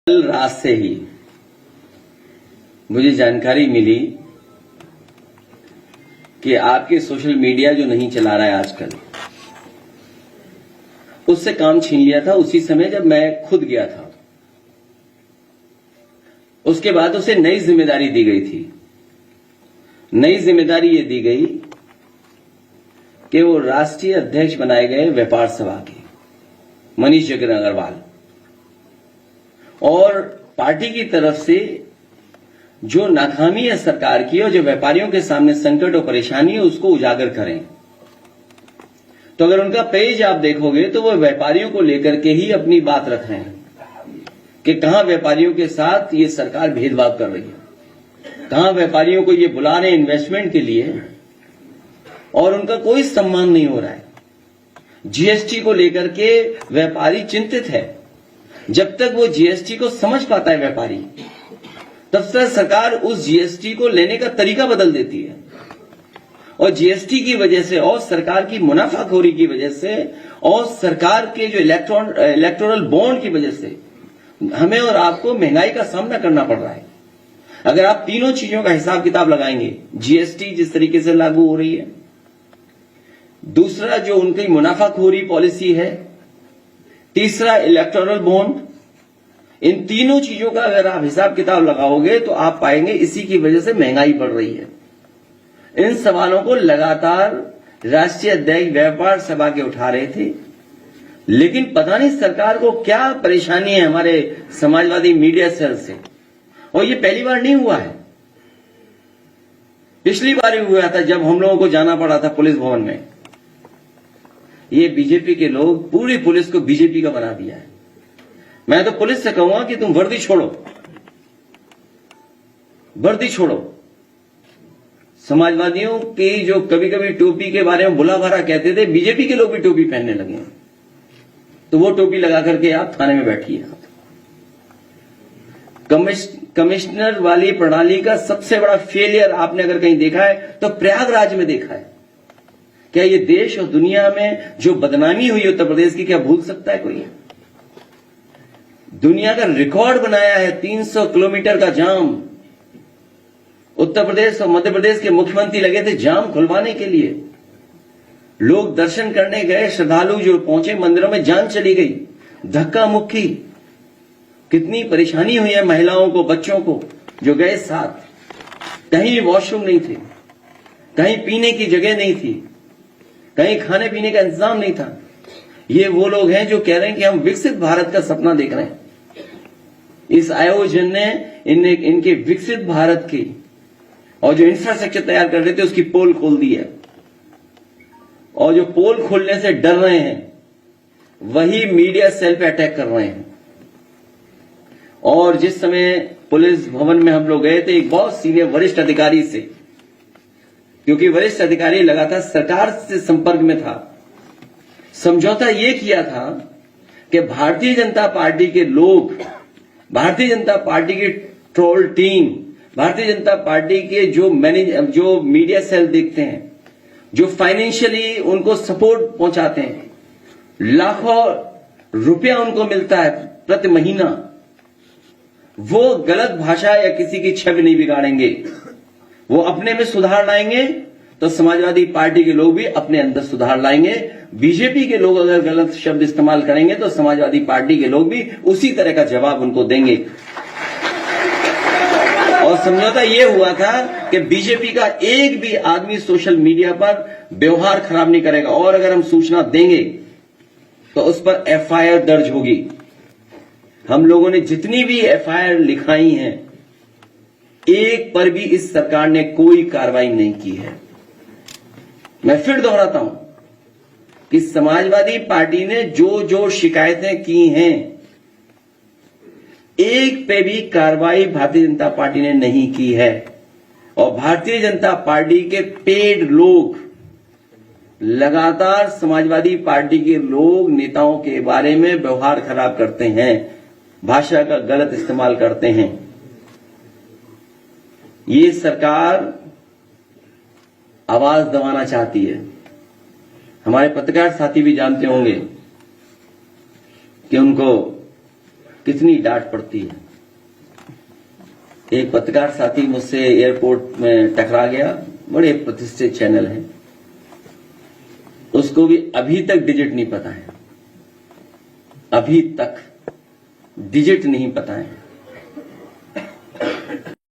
कल रात से ही मुझे जानकारी मिली कि आपके सोशल मीडिया जो नहीं चला रहा है आजकल, उससे काम छीन लिया था उसी समय जब मैं खुद गया था। उसके बाद उसे नई जिम्मेदारी दी गई थी। नई जिम्मेदारी ये दी गई कि वो राष्ट्रीय अध्यक्ष बनाए गए व्यापार सभा के मनीष जगन अग्रवाल, और पार्टी की तरफ से जो नाकामी है सरकार की और जो व्यापारियों के सामने संकट और परेशानी है उसको उजागर करें। तो अगर उनका पेज आप देखोगे तो वो व्यापारियों को लेकर के ही अपनी बात रख रहे हैं कि कहां व्यापारियों के साथ ये सरकार भेदभाव कर रही है, कहां व्यापारियों को ये बुला रहे हैं इन्वेस्टमेंट के लिए और उनका कोई सम्मान नहीं हो रहा है। जीएसटी को लेकर के व्यापारी चिंतित है। जब तक वो जीएसटी को समझ पाता है व्यापारी, तब तक सरकार उस जीएसटी को लेने का तरीका बदल देती है और जीएसटी की वजह से और सरकार की मुनाफाखोरी की वजह से और सरकार के जो इलेक्टोरल बॉन्ड की वजह से हमें और आपको महंगाई का सामना करना पड़ रहा है। अगर आप तीनों चीजों का हिसाब किताब लगाएंगे, जीएसटी जिस तरीके से लागू हो रही है, दूसरा जो उनकी मुनाफाखोरी पॉलिसी है, तीसरा इलेक्टोरल बॉन्ड, इन तीनों चीजों का अगर आप हिसाब किताब लगाओगे तो आप पाएंगे इसी की वजह से महंगाई बढ़ रही है। इन सवालों को लगातार राष्ट्रीय अध्यक्ष व्यापार सभा के उठा रहे थे, लेकिन पता नहीं सरकार को क्या परेशानी है हमारे समाजवादी मीडिया सेल से। और ये पहली बार नहीं हुआ है, पिछली बार ही हुआ था जब हम लोगों को जाना पड़ा था पुलिस भवन में। ये बीजेपी के लोग पूरी पुलिस को बीजेपी का बना दिया है। मैं तो पुलिस से कहूंगा कि तुम वर्दी छोड़ो, वर्दी छोड़ो। समाजवादियों की जो कभी कभी टोपी के बारे में बुला भरा कहते थे, बीजेपी के लोग भी टोपी पहनने लगे, तो वो टोपी लगा करके आप थाने में बैठिए। कमिश्नर वाली प्रणाली का सबसे बड़ा फेलियर आपने अगर कहीं देखा है तो प्रयागराज में देखा है। क्या ये देश और दुनिया में जो बदनामी हुई उत्तर प्रदेश की, क्या भूल सकता है कोई? दुनिया का रिकॉर्ड बनाया है 300 किलोमीटर का जाम। उत्तर प्रदेश और मध्य प्रदेश के मुख्यमंत्री लगे थे जाम खुलवाने के लिए। लोग दर्शन करने गए, श्रद्धालु जो पहुंचे मंदिरों में जान चली गई, धक्का मुक्की, कितनी परेशानी हुई है महिलाओं को, बच्चों को जो गए साथ। कहीं वॉशरूम नहीं थे, कहीं पीने की जगह नहीं थी, कहीं खाने पीने का इंतजाम नहीं था। ये वो लोग हैं जो कह रहे हैं कि हम विकसित भारत का सपना देख रहे हैं। इस आयोजन ने इनके विकसित भारत की और जो इंफ्रास्ट्रक्चर तैयार कर रहे थे उसकी पोल खोल दी है, और जो पोल खोलने से डर रहे हैं वही मीडिया सेल पे अटैक कर रहे हैं। और जिस समय पुलिस भवन में हम लोग गए थे एक बहुत सीनियर वरिष्ठ अधिकारी से, क्योंकि वरिष्ठ अधिकारी लगातार सरकार से संपर्क में था, समझौता यह किया था कि भारतीय जनता पार्टी के लोग, भारतीय जनता पार्टी की troll team, Bharatiya Janata party के जो मीडिया सेल देखते हैं, जो फाइनेंशियली उनको सपोर्ट पहुंचाते हैं, लाखों रुपया उनको मिलता है प्रति महीना, वो गलत भाषा या किसी की छवि नहीं बिगाड़ेंगे। वो अपने में सुधार लाएंगे तो समाजवादी पार्टी के लोग भी अपने अंदर सुधार लाएंगे। बीजेपी के लोग अगर गलत शब्द इस्तेमाल करेंगे तो समाजवादी पार्टी के लोग भी उसी तरह का जवाब उनको देंगे। और समझौता यह हुआ था कि बीजेपी का एक भी आदमी सोशल मीडिया पर व्यवहार खराब नहीं करेगा, और अगर हम सूचना देंगे तो उस पर एफआईआर दर्ज होगी। हम लोगों ने जितनी भी एफआईआर लिखाई हैं, एक पर भी इस सरकार ने कोई कार्रवाई नहीं की है। मैं फिर दोहराता हूं कि समाजवादी पार्टी ने जो जो शिकायतें की हैं, एक पे भी कार्रवाई भारतीय जनता पार्टी ने नहीं की है। और भारतीय जनता पार्टी के पेड लोग लगातार समाजवादी पार्टी के लोग नेताओं के बारे में व्यवहार खराब करते हैं, भाषा का गलत इस्तेमाल करते हैं। ये सरकार आवाज दबाना चाहती है। हमारे पत्रकार साथी भी जानते होंगे कि उनको कितनी डांट पड़ती है। एक पत्रकार साथी मुझसे एयरपोर्ट में टकरा गया, बड़े प्रतिष्ठित चैनल है, उसको भी अभी तक डिजिट नहीं पता है, अभी तक डिजिट नहीं पता है।